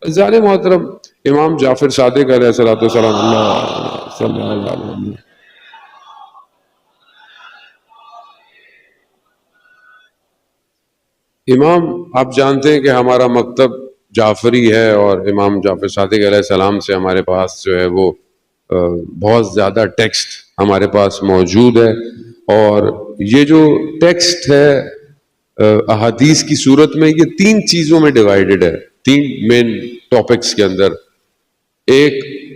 عزیزان محترم، امام جعفر صادق علیہ الصلوۃ والسلام، اللہ صلی اللہ علیہ وسلم، امام آپ جانتے ہیں کہ ہمارا مکتب جعفری ہے، اور امام جعفر صادق علیہ السلام سے ہمارے پاس جو ہے وہ بہت زیادہ ٹیکسٹ ہمارے پاس موجود ہے. اور یہ جو ٹیکسٹ ہے احادیث کی صورت میں، یہ تین چیزوں میں ڈیوائیڈڈ ہے، تین مین ٹاپکس کے اندر. ایک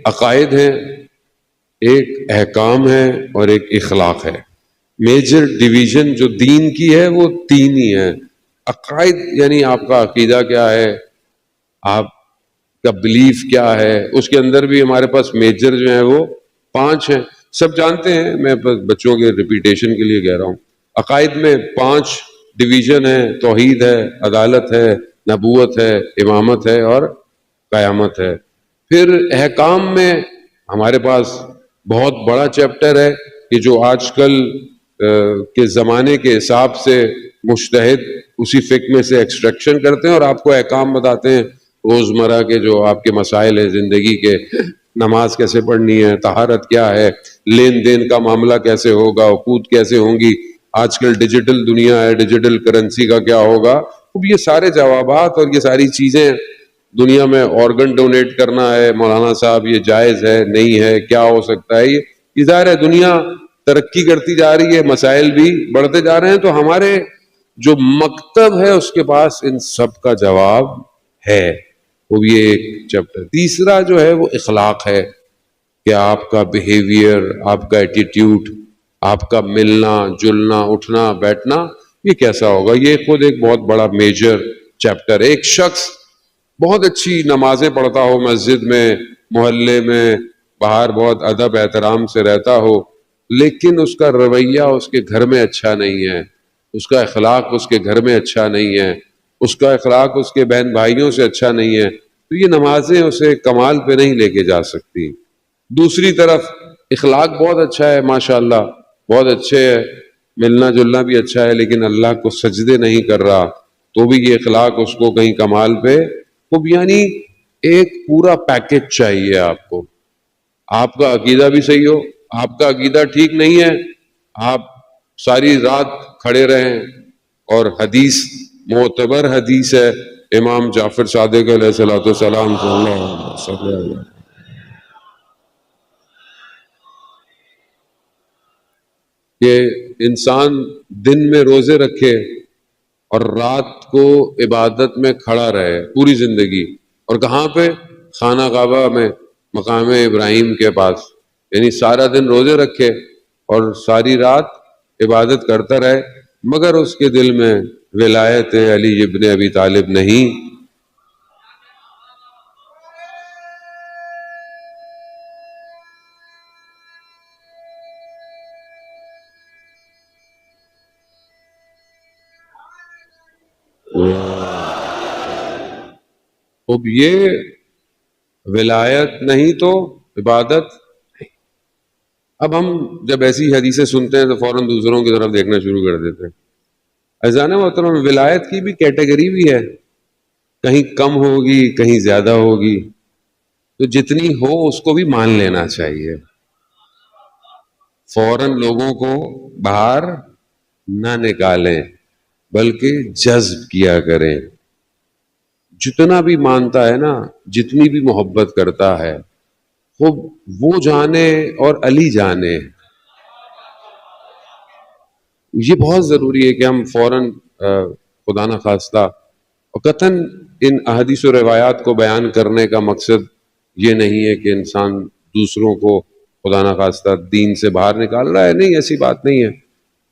عقائد ہے، ایک احکام ہے، اور ایک اخلاق ہے. میجر ڈویژن جو دین کی ہے وہ تین ہی ہیں. عقائد یعنی آپ کا عقیدہ کیا ہے، آپ کا بلیف کیا ہے، اس کے اندر بھی ہمارے پاس میجر جو ہیں وہ 5 ہیں. سب جانتے ہیں، میں بچوں کے ریپیٹیشن کے لیے کہہ رہا ہوں. عقائد میں 5 ڈویژن ہیں: توحید ہے، عدالت ہے، نبوت ہے، امامت ہے، اور قیامت ہے. پھر احکام میں ہمارے پاس بہت بڑا چیپٹر ہے کہ جو آج کل کے زمانے کے حساب سے مجتہد اسی فقہ میں سے ایکسٹریکشن کرتے ہیں اور آپ کو احکام بتاتے ہیں روزمرہ کے جو آپ کے مسائل ہیں زندگی کے. نماز کیسے پڑھنی ہے، طہارت کیا ہے، لین دین کا معاملہ کیسے ہوگا، عقود کیسے ہوں گی، آج کل ڈیجیٹل دنیا ہے، ڈیجیٹل کرنسی کا کیا ہوگا. اب یہ سارے جوابات اور یہ ساری چیزیں، دنیا میں آرگن ڈونیٹ کرنا ہے مولانا صاحب، یہ جائز ہے نہیں ہے، کیا ہو سکتا ہے، یہ ظاہر ہے دنیا ترقی کرتی جا رہی ہے، مسائل بھی بڑھتے جا رہے ہیں، تو ہمارے جو مکتب ہے اس کے پاس ان سب کا جواب ہے. وہ بھی ایک چیپٹر. تیسرا جو ہے وہ اخلاق ہے کہ آپ کا بیہیویئر، آپ کا ایٹیٹیوڈ، آپ کا ملنا جلنا اٹھنا بیٹھنا یہ کیسا ہوگا. یہ خود ایک بہت بڑا میجر چیپٹر ہے. ایک شخص بہت اچھی نمازیں پڑھتا ہو، مسجد میں، محلے میں، باہر بہت ادب احترام سے رہتا ہو، لیکن اس کا رویہ اس کے گھر میں اچھا نہیں ہے، اس کا اخلاق اس کے گھر میں اچھا نہیں ہے، اس کا اخلاق اس کے بہن بھائیوں سے اچھا نہیں ہے، تو یہ نمازیں اسے کمال پہ نہیں لے کے جا سکتی. دوسری طرف اخلاق بہت اچھا ہے، ماشاءاللہ بہت اچھے ہے، ملنا جلنا بھی اچھا ہے، لیکن اللہ کو سجدے نہیں کر رہا، تو بھی یہ اخلاق اس کو کہیں کمال پہ خوب. یعنی ایک پورا پیکج چاہیے آپ کو. آپ کا عقیدہ بھی صحیح ہو، آپ کا عقیدہ ٹھیک نہیں ہے، آپ ساری رات کھڑے رہیں. اور حدیث معتبر حدیث ہے امام جعفر صادق علیہ الصلوۃ والسلام صلی اللہ علیہ وسلم کہ انسان دن میں روزے رکھے اور رات کو عبادت میں کھڑا رہے پوری زندگی. اور کہاں پہ؟ خانہ کعبہ میں، مقام ابراہیم کے پاس. یعنی سارا دن روزے رکھے اور ساری رات عبادت کرتا رہے، مگر اس کے دل میں ولایت علی ابن ابی طالب نہیں. اب یہ ولایت نہیں تو عبادت. اب ہم جب ایسی حدیثیں سنتے ہیں تو فوراً دوسروں کی طرف دیکھنا شروع کر دیتے ہیں. عزیزان محترم، ولایت کی بھی کیٹیگری بھی ہے، کہیں کم ہوگی کہیں زیادہ ہوگی، تو جتنی ہو اس کو بھی مان لینا چاہیے. فوراً لوگوں کو باہر نہ نکالیں بلکہ جذب کیا کریں. جتنا بھی مانتا ہے نا، جتنی بھی محبت کرتا ہے، خوب وہ جانے اور علی جانے. یہ بہت ضروری ہے کہ ہم فوراً خدا نہ خواستہ قطعاً ان احادیث و روایات کو بیان کرنے کا مقصد یہ نہیں ہے کہ انسان دوسروں کو خدا نہ خواستہ دین سے باہر نکال رہا ہے، نہیں، ایسی بات نہیں ہے.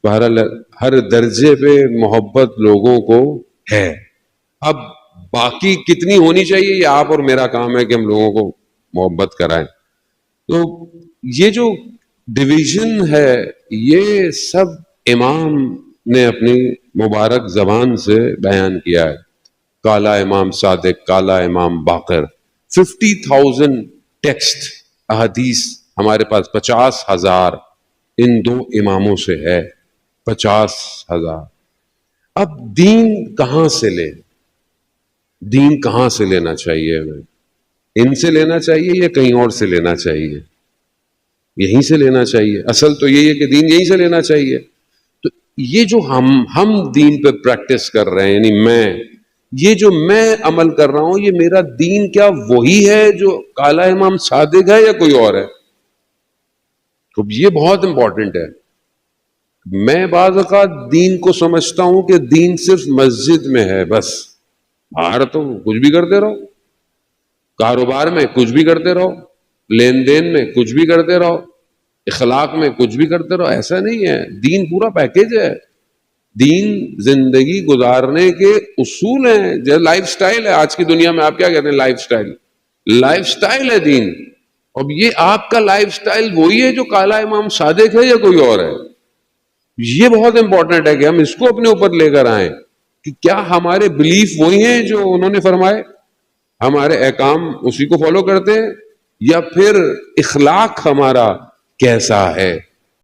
بہرحال ہر درجے پہ محبت لوگوں کو ہے. اب باقی کتنی ہونی چاہیے یہ آپ اور میرا کام ہے کہ ہم لوگوں کو محبت کرائیں. تو یہ جو ڈویژن ہے یہ سب امام نے اپنی مبارک زبان سے بیان کیا ہے. کالا امام صادق، کالا امام باقر. 50,000 ٹیکسٹ احادیث ہمارے پاس، 50,000 ان دو اماموں سے ہے، 50,000. اب دین کہاں سے لے؟ دین کہاں سے لینا چاہیے ہمیں؟ ان سے لینا چاہیے یا کہیں اور سے لینا چاہیے؟ یہیں سے لینا چاہیے. اصل تو یہی ہے کہ دین یہیں سے لینا چاہیے. تو یہ جو ہم دین پہ پریکٹس کر رہے ہیں، یعنی یہ جو میں عمل کر رہا ہوں، یہ میرا دین کیا وہی ہے جو کالا امام صادق ہے یا کوئی اور ہے؟ تو یہ بہت امپورٹنٹ ہے. میں بعض اوقات دین کو سمجھتا ہوں کہ دین صرف مسجد میں ہے بس، باہر تو کچھ بھی کرتے رہو، کاروبار میں کچھ بھی کرتے رہو، لین دین میں کچھ بھی کرتے رہو، اخلاق میں کچھ بھی کرتے رہو. ایسا نہیں ہے. دین پورا پیکیج ہے. دین زندگی گزارنے کے اصول ہیں، جیسے لائف سٹائل ہے. آج کی دنیا میں آپ کیا کہتے ہیں؟ Life style. لائف سٹائل ہے دین. اب یہ آپ کا لائف سٹائل وہی ہے جو کالا امام صادق ہے یا کوئی اور ہے؟ یہ بہت امپورٹنٹ ہے کہ ہم اس کو اپنے اوپر لے کر آئیں کہ کیا ہمارے بلیف وہی ہیں جو انہوں نے فرمائے، ہمارے احکام اسی کو فالو کرتے ہیں، یا پھر اخلاق ہمارا کیسا ہے.